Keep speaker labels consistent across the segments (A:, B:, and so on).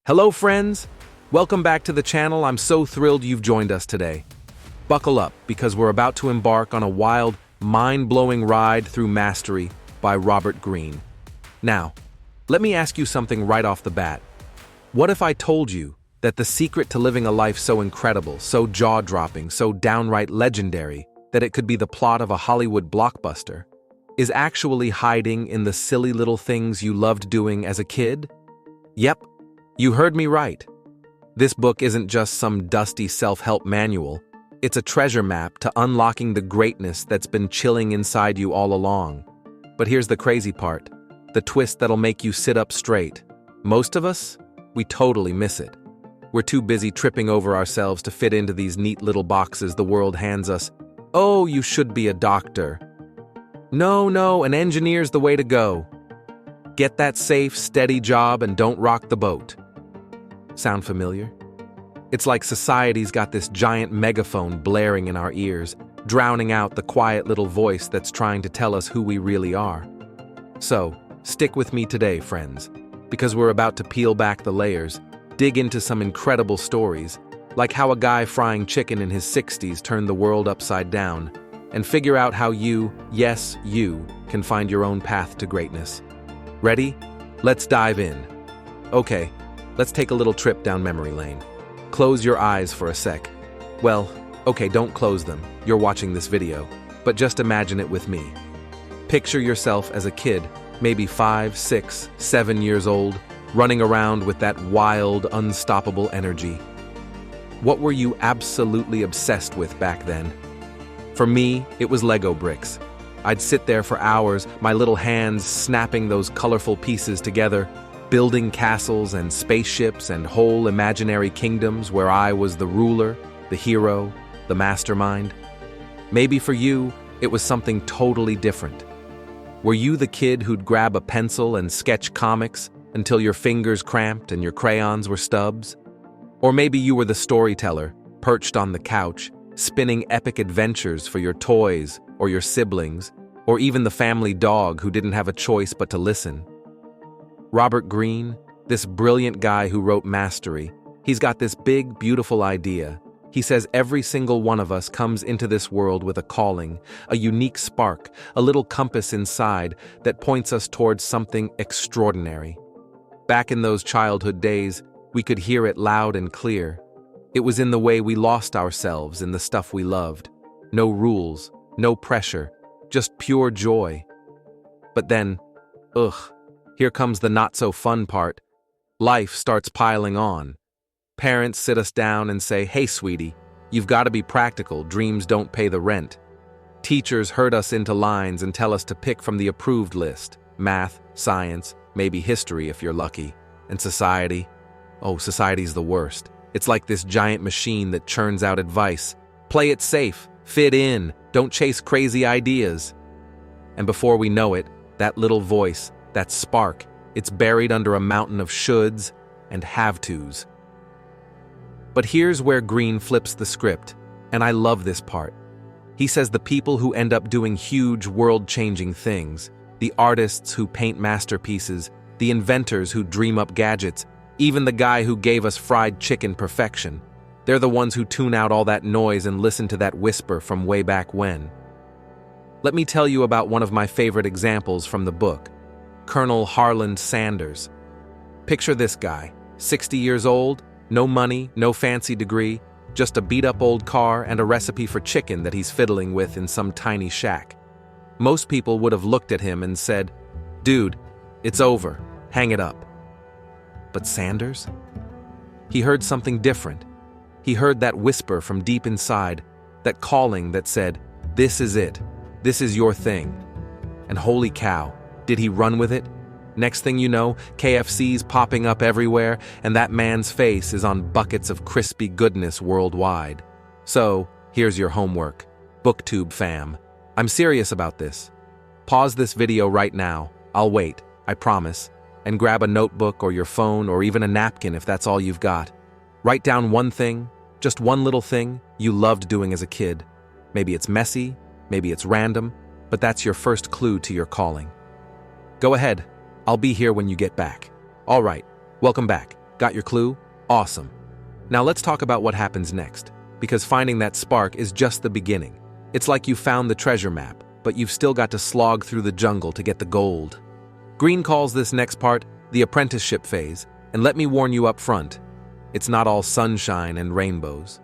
A: Hello friends! Welcome back to the channel. I'm so thrilled you've joined us today. Buckle up because we're about to embark on a wild, mind-blowing ride through mastery by Robert Greene. Now, let me ask you something right off the bat. What if I told you that the secret to living a life so incredible, so jaw-dropping, so downright legendary that it could be the plot of a Hollywood blockbuster is actually hiding in the silly little things you loved doing as a kid? Yep. You heard me right. This book isn't just some dusty self-help manual. It's a treasure map to unlocking the greatness that's been chilling inside you all along. But here's the crazy part, the twist that'll make you sit up straight. Most of us, we totally miss it. We're too busy tripping over ourselves to fit into these neat little boxes the world hands us. Oh, you should be a doctor. No, an engineer's the way to go. Get that safe, steady job and don't rock the boat. Sound familiar? It's like society's got this giant megaphone blaring in our ears, drowning out the quiet little voice that's trying to tell us who we really are. So, stick with me today, friends, because we're about to peel back the layers, dig into some incredible stories, like how a guy frying chicken in his 60s turned the world upside down, and figure out how you, yes, you, can find your own path to greatness. Ready? Let's dive in. Okay. Let's take a little trip down memory lane. Close your eyes for a sec. Well, okay, don't close them. You're watching this video. But just imagine it with me. Picture yourself as a kid, maybe 5, 6, 7 years old, running around with that wild, unstoppable energy. What were you absolutely obsessed with back then? For me, it was Lego bricks. I'd sit there for hours, my little hands snapping those colorful pieces together, building castles and spaceships and whole imaginary kingdoms where I was the ruler, the hero, the mastermind. Maybe for you, it was something totally different. Were you the kid who'd grab a pencil and sketch comics until your fingers cramped and your crayons were stubs? Or maybe you were the storyteller, perched on the couch, spinning epic adventures for your toys or your siblings, or even the family dog who didn't have a choice but to listen. Robert Greene, this brilliant guy who wrote Mastery, he's got this big, beautiful idea. He says every single one of us comes into this world with a calling, a unique spark, a little compass inside that points us towards something extraordinary. Back in those childhood days, we could hear it loud and clear. It was in the way we lost ourselves in the stuff we loved. No rules, no pressure, just pure joy. But then, here comes the not-so-fun part. Life starts piling on. Parents sit us down and say, "Hey, sweetie, you've got to be practical, dreams don't pay the rent." Teachers herd us into lines and tell us to pick from the approved list. Math, science, maybe history if you're lucky. And society? Oh, society's the worst. It's like this giant machine that churns out advice. Play it safe, fit in, don't chase crazy ideas. And before we know it, that little voice, that spark, it's buried under a mountain of shoulds and have-tos. But here's where Greene flips the script, and I love this part. He says the people who end up doing huge, world-changing things, the artists who paint masterpieces, the inventors who dream up gadgets, even the guy who gave us fried chicken perfection, they're the ones who tune out all that noise and listen to that whisper from way back when. Let me tell you about one of my favorite examples from the book. Colonel Harland Sanders. Picture this guy, 60 years old, no money, no fancy degree, just a beat-up old car and a recipe for chicken that he's fiddling with in some tiny shack. Most people would have looked at him and said, "Dude, it's over, hang it up." But Sanders? He heard something different. He heard that whisper from deep inside, that calling that said, "This is it, this is your thing." And holy cow, did he run with it? Next thing you know, KFC's popping up everywhere, and that man's face is on buckets of crispy goodness worldwide. So, here's your homework. BookTube fam. I'm serious about this. Pause this video right now. I'll wait, I promise. And grab a notebook or your phone or even a napkin if that's all you've got. Write down one thing, just one little thing, you loved doing as a kid. Maybe it's messy, maybe it's random, but that's your first clue to your calling. Go ahead. I'll be here when you get back. All right, welcome back. Got your clue? Awesome. Now let's talk about what happens next, because finding that spark is just the beginning. It's like you found the treasure map, but you've still got to slog through the jungle to get the gold. Greene calls this next part the apprenticeship phase, and let me warn you up front, it's not all sunshine and rainbows.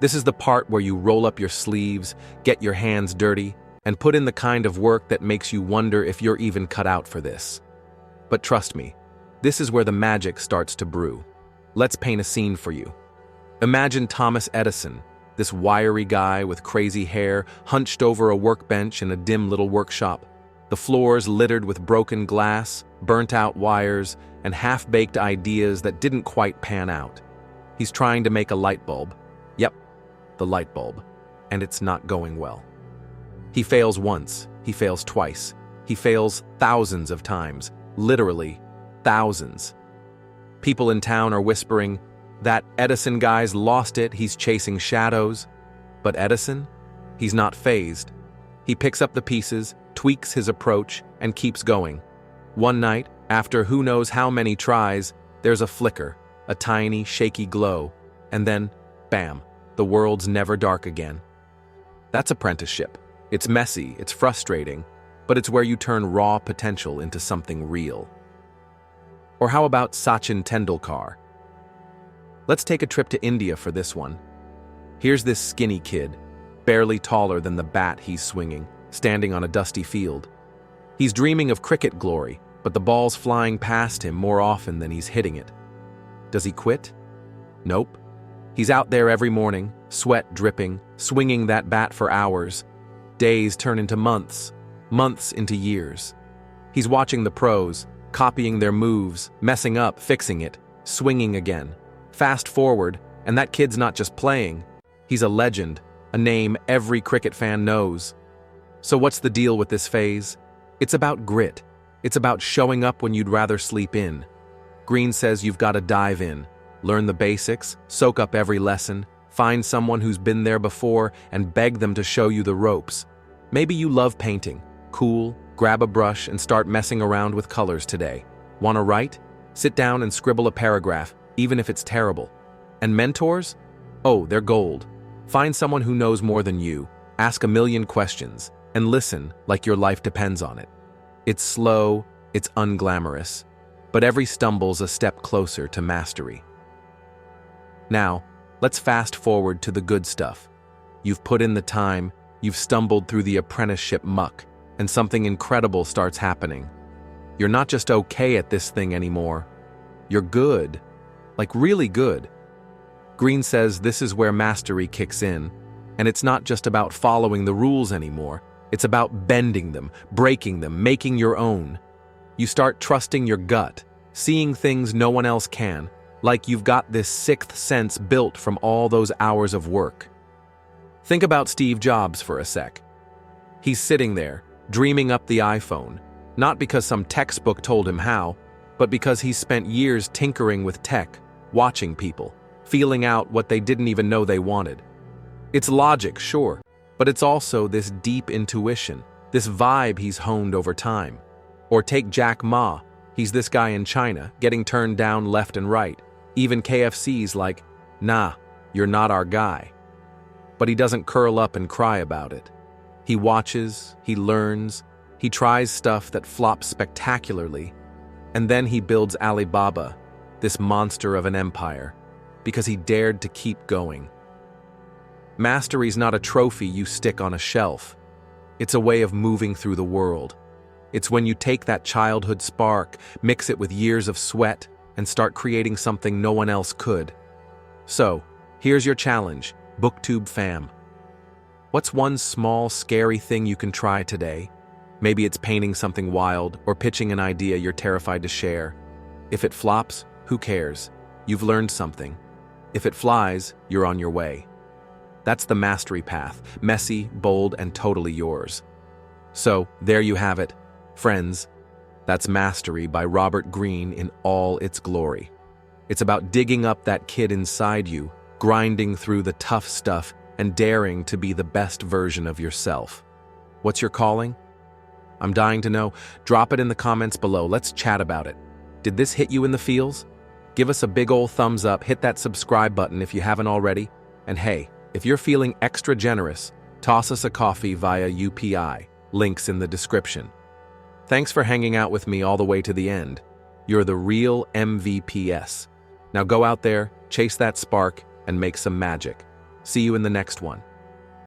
A: This is the part where you roll up your sleeves, get your hands dirty, and put in the kind of work that makes you wonder if you're even cut out for this. But trust me, this is where the magic starts to brew. Let's paint a scene for you. Imagine Thomas Edison, this wiry guy with crazy hair, hunched over a workbench in a dim little workshop. The floors littered with broken glass, burnt-out wires, and half-baked ideas that didn't quite pan out. He's trying to make a light bulb. Yep, the light bulb. And it's not going well. He fails once, he fails twice, he fails thousands of times, literally thousands. People in town are whispering, "That Edison guy's lost it, he's chasing shadows." But Edison? He's not fazed. He picks up the pieces, tweaks his approach, and keeps going. One night, after who knows how many tries, there's a flicker, a tiny, shaky glow, and then, bam, the world's never dark again. That's apprenticeship. It's messy, it's frustrating, but it's where you turn raw potential into something real. Or how about Sachin Tendulkar? Let's take a trip to India for this one. Here's this skinny kid, barely taller than the bat he's swinging, standing on a dusty field. He's dreaming of cricket glory, but the ball's flying past him more often than he's hitting it. Does he quit? Nope. He's out there every morning, sweat dripping, swinging that bat for hours. Days turn into months, months into years. He's watching the pros, copying their moves, messing up, fixing it, swinging again. Fast forward, and that kid's not just playing. He's a legend, a name every cricket fan knows. So what's the deal with this phase? It's about grit. It's about showing up when you'd rather sleep in. Greene says you've got to dive in, learn the basics, soak up every lesson, find someone who's been there before, and beg them to show you the ropes. Maybe you love painting. Cool, grab a brush and start messing around with colors today. Want to write? Sit down and scribble a paragraph, even if it's terrible. And mentors? Oh, they're gold. Find someone who knows more than you, ask a million questions, and listen like your life depends on it. It's slow, it's unglamorous, but every stumble's a step closer to mastery. Now, let's fast forward to the good stuff. You've put in the time, you've stumbled through the apprenticeship muck, and something incredible starts happening. You're not just okay at this thing anymore. You're good, like really good. Greene says this is where mastery kicks in, and it's not just about following the rules anymore. It's about bending them, breaking them, making your own. You start trusting your gut, seeing things no one else can, like you've got this sixth sense built from all those hours of work. Think about Steve Jobs for a sec. He's sitting there, dreaming up the iPhone, not because some textbook told him how, but because he's spent years tinkering with tech, watching people, feeling out what they didn't even know they wanted. It's logic, sure, but it's also this deep intuition, this vibe he's honed over time. Or take Jack Ma, he's this guy in China, getting turned down left and right. Even KFC's like, nah, you're not our guy. But he doesn't curl up and cry about it. He watches, he learns, he tries stuff that flops spectacularly, and then he builds Alibaba, this monster of an empire, because he dared to keep going. Mastery's not a trophy you stick on a shelf. It's a way of moving through the world. It's when you take that childhood spark, mix it with years of sweat, and start creating something no one else could. So, here's your challenge, BookTube fam. What's one small, scary thing you can try today? Maybe it's painting something wild or pitching an idea you're terrified to share. If it flops, who cares? You've learned something. If it flies, you're on your way. That's the mastery path, messy, bold, and totally yours. So, there you have it, friends. That's Mastery by Robert Greene in all its glory. It's about digging up that kid inside you, grinding through the tough stuff, and daring to be the best version of yourself. What's your calling? I'm dying to know. Drop it in the comments below. Let's chat about it. Did this hit you in the feels? Give us a big ol' thumbs up, hit that subscribe button if you haven't already, and hey, if you're feeling extra generous, toss us a coffee via UPI, links in the description. Thanks for hanging out with me all the way to the end. You're the real MVPs. Now go out there, chase that spark, and make some magic. See you in the next one.